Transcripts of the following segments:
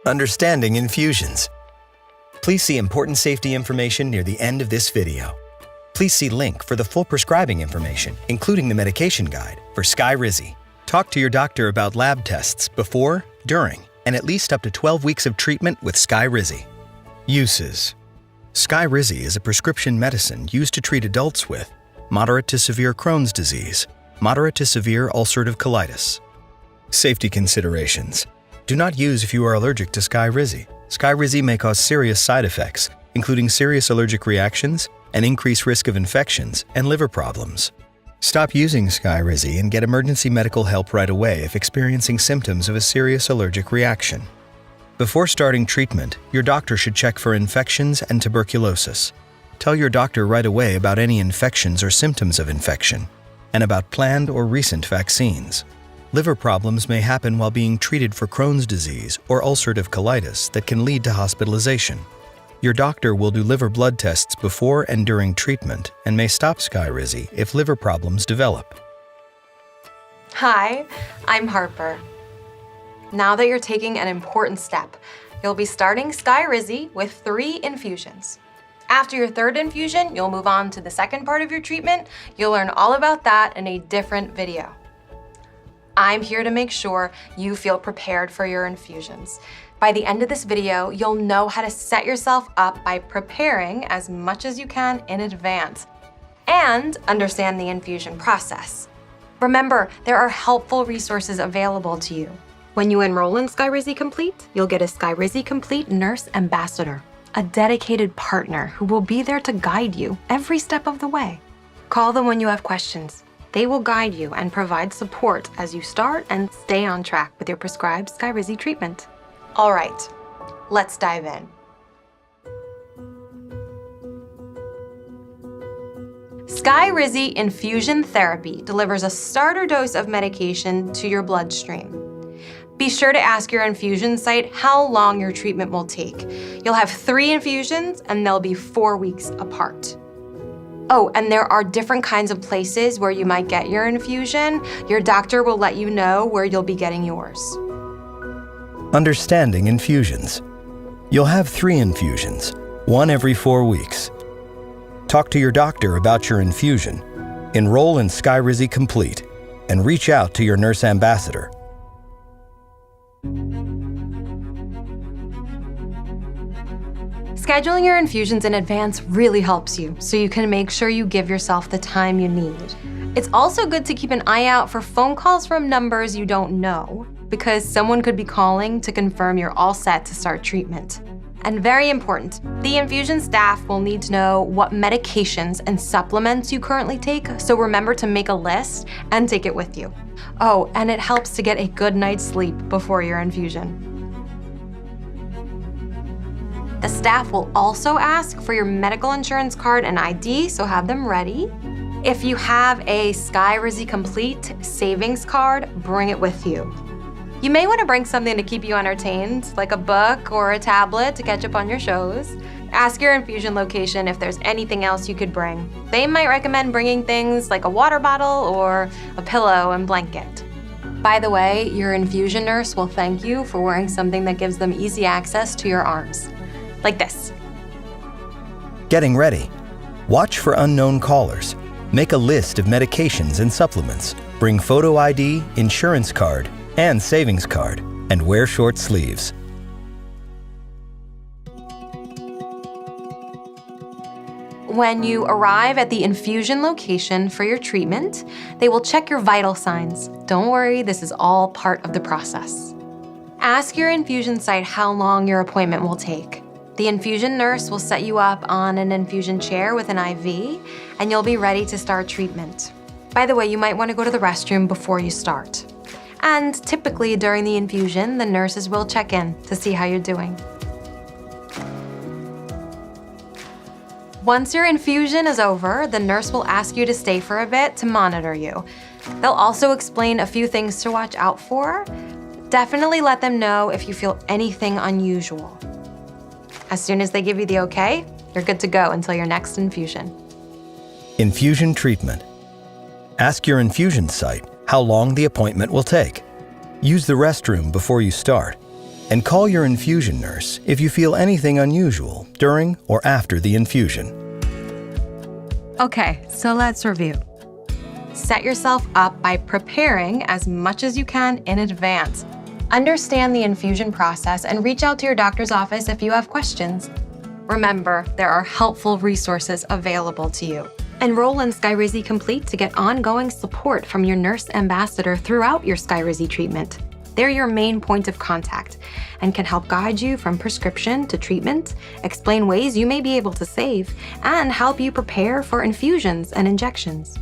Understanding infusions. Please see important safety information near the end of this video. Please see link for the full prescribing information, including the medication guide for Skyrizi. Talk to your doctor about lab tests before, during, and at least up to 12 weeks of treatment with Skyrizi. Uses. Skyrizi is a prescription medicine used to treat adults with moderate to severe Crohn's disease, moderate to severe ulcerative colitis. Safety considerations. Do not use if you are allergic to Skyrizi. Skyrizi may cause serious side effects, including serious allergic reactions, an increased risk of infections, and liver problems. Stop using Skyrizi and get emergency medical help right away if experiencing symptoms of a serious allergic reaction. Before starting treatment, your doctor should check for infections and tuberculosis. Tell your doctor right away about any infections or symptoms of infection, and about planned or recent vaccines. Liver problems may happen while being treated for Crohn's disease or ulcerative colitis that can lead to hospitalization. Your doctor will do liver blood tests before and during treatment and may stop Skyrizi if liver problems develop. Hi, I'm Harper. Now that you're taking an important step, you'll be starting Skyrizi with 3 infusions. After your 3rd infusion, you'll move on to the second part of your treatment. You'll learn all about that in a different video. I'm here to make sure you feel prepared for your infusions. By the end of this video, you'll know how to set yourself up by preparing as much as you can in advance and understand the infusion process. Remember, there are helpful resources available to you. When you enroll in Skyrizi Complete, you'll get a Skyrizi Complete Nurse Ambassador, a dedicated partner who will be there to guide you every step of the way. Call them when you have questions. They will guide you and provide support as you start and stay on track with your prescribed Skyrizi treatment. All right, let's dive in. Skyrizi Infusion Therapy delivers a starter dose of medication to your bloodstream. Be sure to ask your infusion site how long your treatment will take. You'll have 3 infusions and they'll be 4 weeks apart. Oh, and there are different kinds of places where you might get your infusion. Your doctor will let you know where you'll be getting yours. Understanding infusions. You'll have 3 infusions, 1 every 4 weeks. Talk to your doctor about your infusion, enroll in Skyrizi Complete, and reach out to your nurse ambassador. Scheduling your infusions in advance really helps you, so you can make sure you give yourself the time you need. It's also good to keep an eye out for phone calls from numbers you don't know, because someone could be calling to confirm you're all set to start treatment. And very important, the infusion staff will need to know what medications and supplements you currently take, so remember to make a list and take it with you. Oh, and it helps to get a good night's sleep before your infusion. The staff will also ask for your medical insurance card and ID, so have them ready. If you have a Skyrizi Complete savings card, bring it with you. You may want to bring something to keep you entertained, like a book or a tablet to catch up on your shows. Ask your infusion location if there's anything else you could bring. They might recommend bringing things like a water bottle or a pillow and blanket. By the way, your infusion nurse will thank you for wearing something that gives them easy access to your arms. Like this. Getting ready. Watch for unknown callers. Make a list of medications and supplements. Bring photo ID, insurance card, and savings card, and wear short sleeves. When you arrive at the infusion location for your treatment, they will check your vital signs. Don't worry, this is all part of the process. Ask your infusion site how long your appointment will take. The infusion nurse will set you up on an infusion chair with an IV, and you'll be ready to start treatment. By the way, you might want to go to the restroom before you start. And typically during the infusion, the nurses will check in to see how you're doing. Once your infusion is over, the nurse will ask you to stay for a bit to monitor you. They'll also explain a few things to watch out for. Definitely let them know if you feel anything unusual. As soon as they give you the okay, you're good to go until your next infusion. Infusion treatment. Ask your infusion site how long the appointment will take. Use the restroom before you start. And call your infusion nurse if you feel anything unusual during or after the infusion. Okay, so let's review. Set yourself up by preparing as much as you can in advance. Understand the infusion process and reach out to your doctor's office if you have questions. Remember, there are helpful resources available to you. Enroll in Skyrizi Complete to get ongoing support from your nurse ambassador throughout your Skyrizi treatment. They're your main point of contact and can help guide you from prescription to treatment, explain ways you may be able to save, and help you prepare for infusions and injections.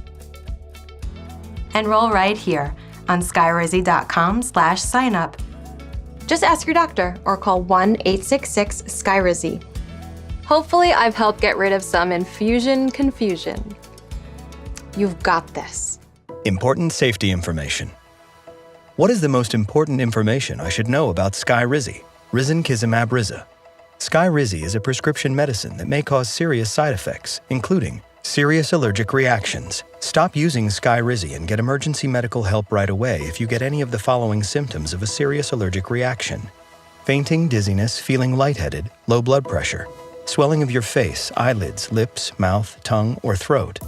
Enroll right here on skyrizi.com/signup. Just ask your doctor or call 1-866-SKYRIZI. Hopefully, I've helped get rid of some infusion confusion. You've got this. Important safety information. What is the most important information I should know about Skyrizi, risankizumab riza? Skyrizi is a prescription medicine that may cause serious side effects, including serious allergic reactions. Stop using Skyrizi and get emergency medical help right away if you get any of the following symptoms of a serious allergic reaction: fainting, dizziness, feeling lightheaded, low blood pressure, swelling of your face, eyelids, lips, mouth, tongue, or throat,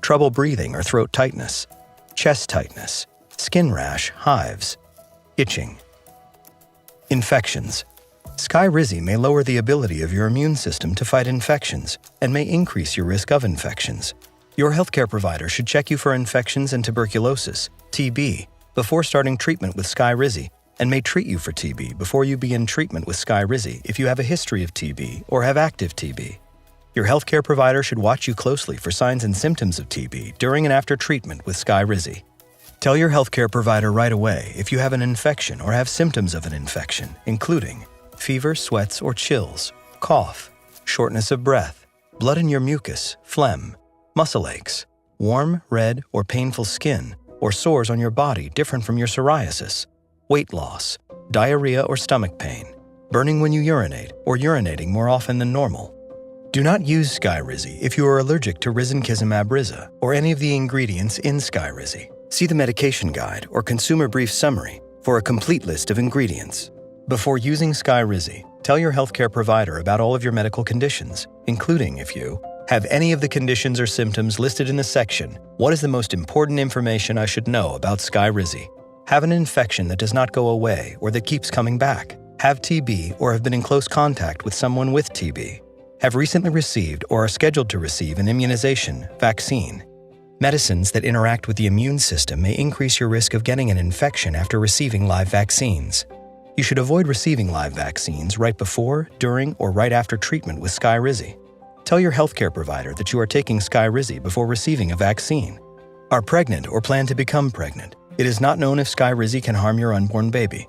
trouble breathing or throat tightness, chest tightness, skin rash, hives, itching. Infections. Skyrizi may lower the ability of your immune system to fight infections and may increase your risk of infections. Your healthcare provider should check you for infections and tuberculosis, TB, before starting treatment with Skyrizi, and may treat you for TB before you begin treatment with Skyrizi if you have a history of TB or have active TB. Your healthcare provider should watch you closely for signs and symptoms of TB during and after treatment with Skyrizi. Tell your healthcare provider right away if you have an infection or have symptoms of an infection, including fever, sweats, or chills, cough, shortness of breath, blood in your mucus, phlegm, muscle aches, warm, red, or painful skin, or sores on your body different from your psoriasis, weight loss, diarrhea or stomach pain, burning when you urinate or urinating more often than normal. Do not use Skyrizi if you are allergic to risankizumab riza or any of the ingredients in Skyrizi. See the medication guide or consumer brief summary for a complete list of ingredients. Before using Skyrizi, tell your healthcare provider about all of your medical conditions, including if you have any of the conditions or symptoms listed in the section, "What is the most important information I should know about Skyrizi?" Have an infection that does not go away or that keeps coming back. Have TB or have been in close contact with someone with TB. Have recently received or are scheduled to receive an immunization, vaccine. Medicines that interact with the immune system may increase your risk of getting an infection after receiving live vaccines. You should avoid receiving live vaccines right before, during, or right after treatment with Skyrizi. Tell your healthcare provider that you are taking Skyrizi before receiving a vaccine. Are pregnant or plan to become pregnant. It is not known if Skyrizi can harm your unborn baby.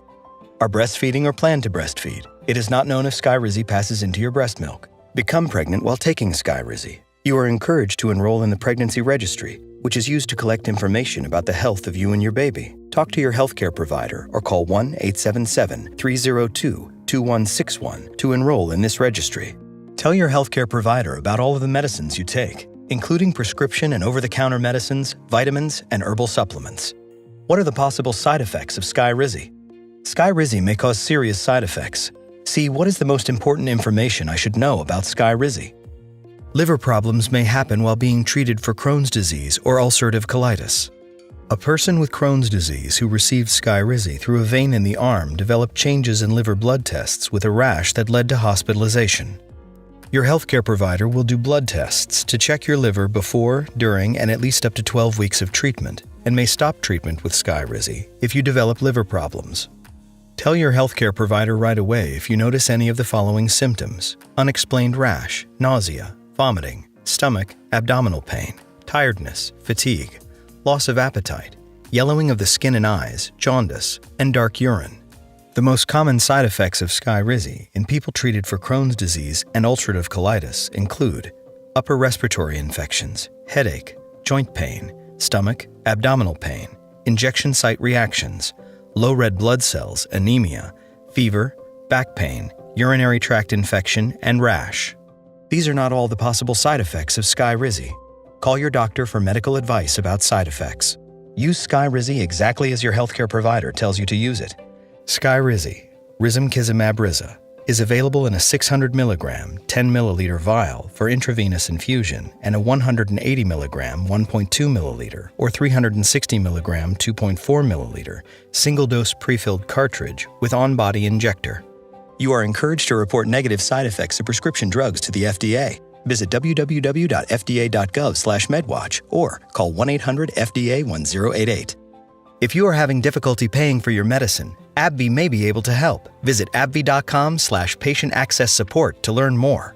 Are breastfeeding or plan to breastfeed. It is not known if Skyrizi passes into your breast milk. Become pregnant while taking Skyrizi. You are encouraged to enroll in the pregnancy registry, which is used to collect information about the health of you and your baby. Talk to your healthcare provider or call 1-877-302-2161 to enroll in this registry. Tell your healthcare provider about all of the medicines you take, including prescription and over-the-counter medicines, vitamins, and herbal supplements. What are the possible side effects of Skyrizi? Skyrizi may cause serious side effects. See, what is the most important information I should know about Skyrizi? Liver problems may happen while being treated for Crohn's disease or ulcerative colitis. A person with Crohn's disease who received Skyrizi through a vein in the arm developed changes in liver blood tests with a rash that led to hospitalization. Your healthcare provider will do blood tests to check your liver before, during, and at least up to 12 weeks of treatment, and may stop treatment with Skyrizi if you develop liver problems. Tell your healthcare provider right away if you notice any of the following symptoms: unexplained rash, nausea, vomiting, stomach, abdominal pain, tiredness, fatigue, loss of appetite, yellowing of the skin and eyes, jaundice, and dark urine. The most common side effects of Skyrizi in people treated for Crohn's disease and ulcerative colitis include upper respiratory infections, headache, joint pain, stomach, abdominal pain, injection site reactions, low red blood cells, anemia, fever, back pain, urinary tract infection, and rash. These are not all the possible side effects of Skyrizi. Call your doctor for medical advice about side effects. Use Skyrizi exactly as your healthcare provider tells you to use it. Skyrizi, Risankizumab Riza, is available in a 600 milligram 10 milliliter vial for intravenous infusion and a 180 milligram 1.2 milliliter or 360 milligram 2.4 milliliter single-dose prefilled cartridge with on-body injector. You are encouraged to report negative side effects of prescription drugs to the FDA. Visit www.fda.gov/medwatch or call 1-800-FDA-1088. If you are having difficulty paying for your medicine, AbbVie may be able to help. Visit abbvie.com/patient access support to learn more.